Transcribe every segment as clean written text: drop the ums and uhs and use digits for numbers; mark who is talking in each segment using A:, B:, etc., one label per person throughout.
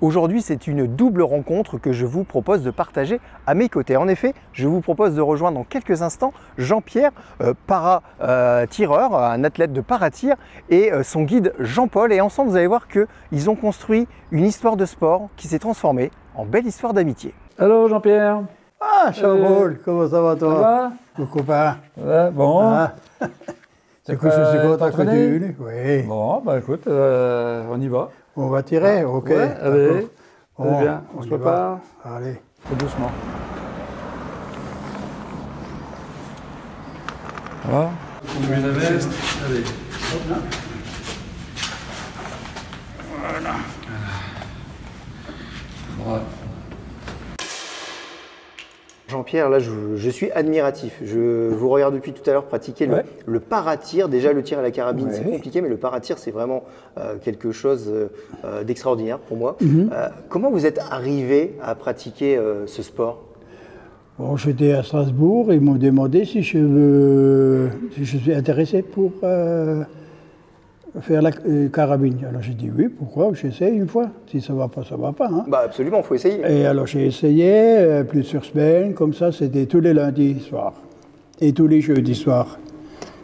A: Aujourd'hui, c'est une double rencontre que je vous propose de partager à mes côtés. En effet, je vous propose de rejoindre dans quelques instants Jean-Pierre, para-tireur, un athlète de para-tir, et son guide Jean-Paul. Et ensemble, vous allez voir qu'ils ont construit une histoire de sport qui s'est transformée en belle histoire d'amitié.
B: Allô Jean-Pierre.
C: Ah, Jean-Paul, comment ça va toi?
B: Ça va?
C: Mon copain.
B: Ouais, bon.
C: Ah. C'est que je suis content que tu es venu. Oui.
B: Bon, bah écoute, on y va.
C: On va tirer, ok.
B: Ouais, allez.
C: Bon,
B: Bien, on se prépare.
C: Allez.
B: Tout doucement. Ça va? On met la veste. Allez. Voilà. Voilà.
A: Jean-Pierre, là je suis admiratif. Je vous regarde depuis tout à l'heure pratiquer le para-tir. Déjà le tir à la carabine c'est compliqué, mais le para-tir c'est vraiment quelque chose d'extraordinaire pour moi. Comment vous êtes arrivé à pratiquer ce sport?
C: Bon, j'étais à Strasbourg, ils m'ont demandé si je suis intéressé pour faire la carabine. Alors j'ai dit oui, pourquoi? J'essaie une fois. Si ça va pas, ça va pas. Hein.
A: Bah absolument, il faut essayer.
C: Et alors j'ai essayé plusieurs semaines, comme ça, c'était tous les lundis soirs et tous les jeudis soirs.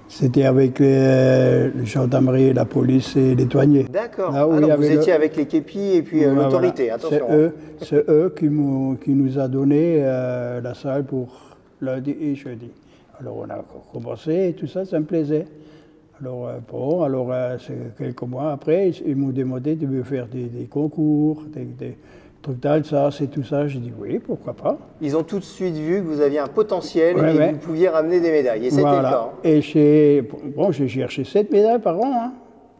C: C'était avec les gendarmeries, la police et les douaniers.
A: D'accord. Ah, donc vous étiez avec les képis et puis l'autorité, voilà. Attention.
C: C'est eux qui nous a donné la salle pour lundi et jeudi. Alors on a commencé et tout ça, ça me plaisait. Alors c'est quelques mois après, ils m'ont demandé de me faire des concours, des trucs d'Alsace et tout ça. J'ai dit oui, pourquoi pas.
A: Ils ont tout de suite vu que vous aviez un potentiel et que vous pouviez ramener des médailles. Et c'était le cas. Hein.
C: Et j'ai cherché 7 médailles par an. Hein.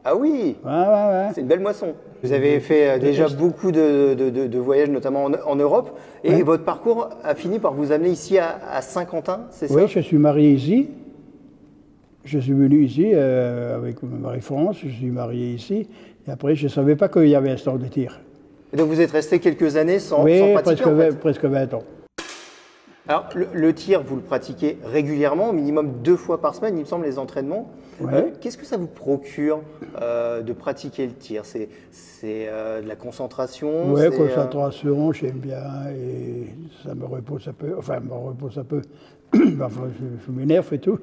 A: Ah oui,
C: ouais.
A: C'est une belle moisson. Vous avez fait déjà beaucoup de voyages, notamment en Europe. Et votre parcours a fini par vous amener ici à Saint-Quentin, c'est ça?
C: Oui, je suis marié ici. Je suis venu ici avec Marie-France, je suis marié ici, et après je ne savais pas qu'il y avait un stand de tir.
A: Et donc vous êtes resté quelques années sans pratiquer
C: presque 20 ans.
A: Alors le tir, vous le pratiquez régulièrement, au minimum 2 fois par semaine, il me semble, les entraînements. Qu'est-ce que ça vous procure de pratiquer le tir? C'est de la concentration?
C: Oui, concentration, j'aime bien, et ça me repose un peu, Enfin, je m'énerve et tout.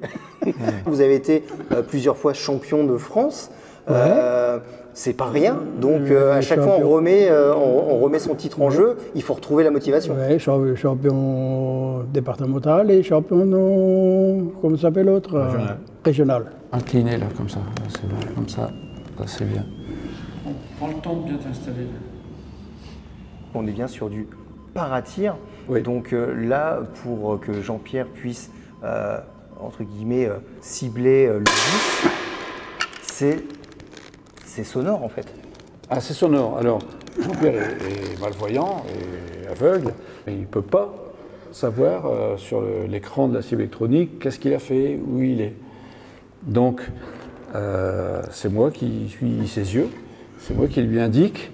A: Vous avez été plusieurs fois champion de France. C'est pas rien. Donc à chaque fois on remet son titre en jeu. Il faut retrouver la motivation.
C: Oui, champion départemental et champion, comment ça s'appelle l'autre? Régional.
B: Incliné là, comme ça. C'est bon, comme ça c'est bien. Prends le temps de bien t'installer.
A: On est bien sur du para-tir. Donc là, pour que Jean-Pierre puisse, entre guillemets, cibler le but, c'est sonore en fait.
B: Ah, c'est sonore. Alors, Jean-Pierre est malvoyant et aveugle, mais il ne peut pas savoir sur l'écran de la cible électronique qu'est-ce qu'il a fait, où il est. Donc, c'est moi qui suis ses yeux, c'est moi qui lui indique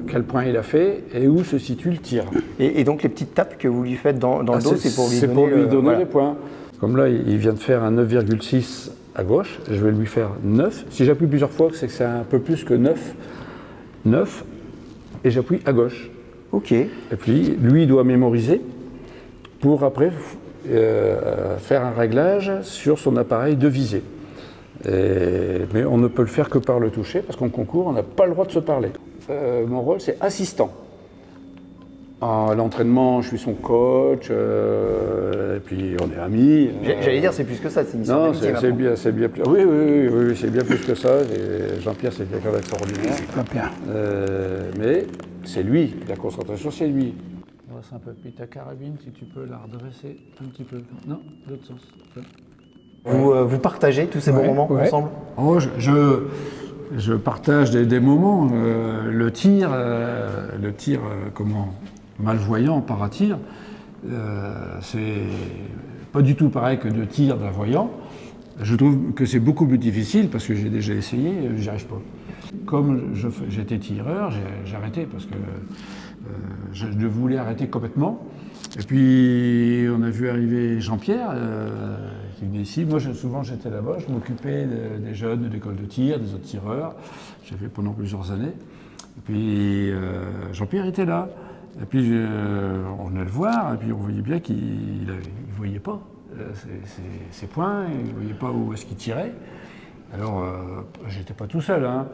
B: quel point il a fait et où se situe le tir.
A: Et donc les petites tapes que vous lui faites dans le dos, c'est pour lui donner,
B: les points. Comme là, il vient de faire un 9,6 à gauche, je vais lui faire 9. Si j'appuie plusieurs fois, c'est que c'est un peu plus que 9, et j'appuie à gauche.
A: Ok.
B: Et puis, lui, il doit mémoriser pour après faire un réglage sur son appareil de visée. Mais on ne peut le faire que par le toucher, parce qu'en concours, on n'a pas le droit de se parler. Mon rôle, c'est assistant. À l'entraînement, je suis son coach, et puis on est amis.
A: J'allais dire, c'est plus que ça, c'est une
B: histoire d'amitié. Non, c'est bien plus. Oui, c'est bien plus que ça. Jean-Pierre, c'est quelqu'un d'extraordinaire. Mais c'est lui, la concentration, c'est lui. Un peu, puis ta carabine, si tu peux la redresser un petit peu. Non, l'autre sens.
A: Vous partagez tous ces bons moments ensemble?
B: Oh, je partage des moments. Le tir, malvoyant, para-tir, c'est pas du tout pareil que de tir d'un voyant. Je trouve que c'est beaucoup plus difficile parce que j'ai déjà essayé, j'y arrive pas. Comme j'étais tireur, j'ai arrêté parce que je voulais arrêter complètement. Et puis on a vu arriver Jean-Pierre qui venait ici. Moi souvent j'étais là-bas, je m'occupais des jeunes de l'école de tir, des autres tireurs. J'ai fait pendant plusieurs années. Et puis Jean-Pierre était là. Et puis on venait le voir, et puis on voyait bien qu'il ne voyait pas ses points, il ne voyait pas où est-ce qu'il tirait. Alors, j'étais pas tout seul, hein.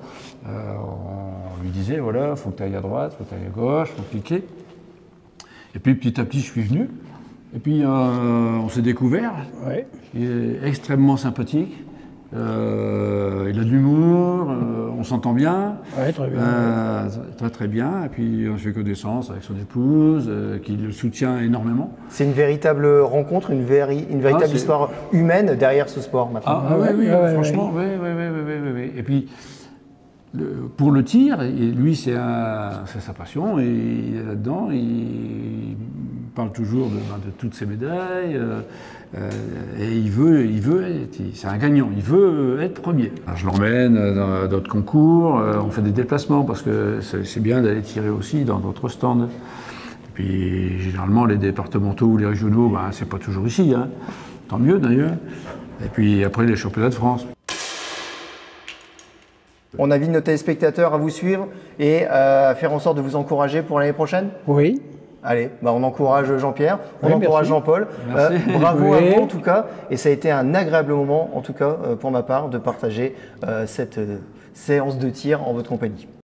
B: On lui disait, voilà, il faut que tu ailles à droite, il faut que tu ailles à gauche, il faut cliquer. Et puis petit à petit, je suis venu. Et puis on s'est découvert.
C: Ouais.
B: Il est extrêmement sympathique. Il a de l'humour, on s'entend bien.
C: Ouais, très bien.
B: Très très bien. Et puis on fait connaissance avec son épouse, qui le soutient énormément.
A: C'est une véritable rencontre, une véritable histoire humaine derrière ce sport maintenant.
B: Oui, franchement, oui. Et puis, pour le tir, lui, c'est sa passion, et là-dedans, il parle toujours de toutes ses médailles, et c'est un gagnant, il veut être premier. Alors, je l'emmène dans d'autres concours, on fait des déplacements, parce que c'est bien d'aller tirer aussi dans d'autres stands. Et puis, généralement, les départementaux ou les régionaux, c'est pas toujours ici, hein. Tant mieux d'ailleurs. Et puis après, les championnats de France.
A: On invite nos téléspectateurs à vous suivre et à faire en sorte de vous encourager pour l'année prochaine.
C: Oui.
A: Allez, on encourage Jean-Pierre, on encourage Jean-Paul. Bravo à vous en tout cas. Et ça a été un agréable moment, en tout cas pour ma part, de partager cette séance de tir en votre compagnie.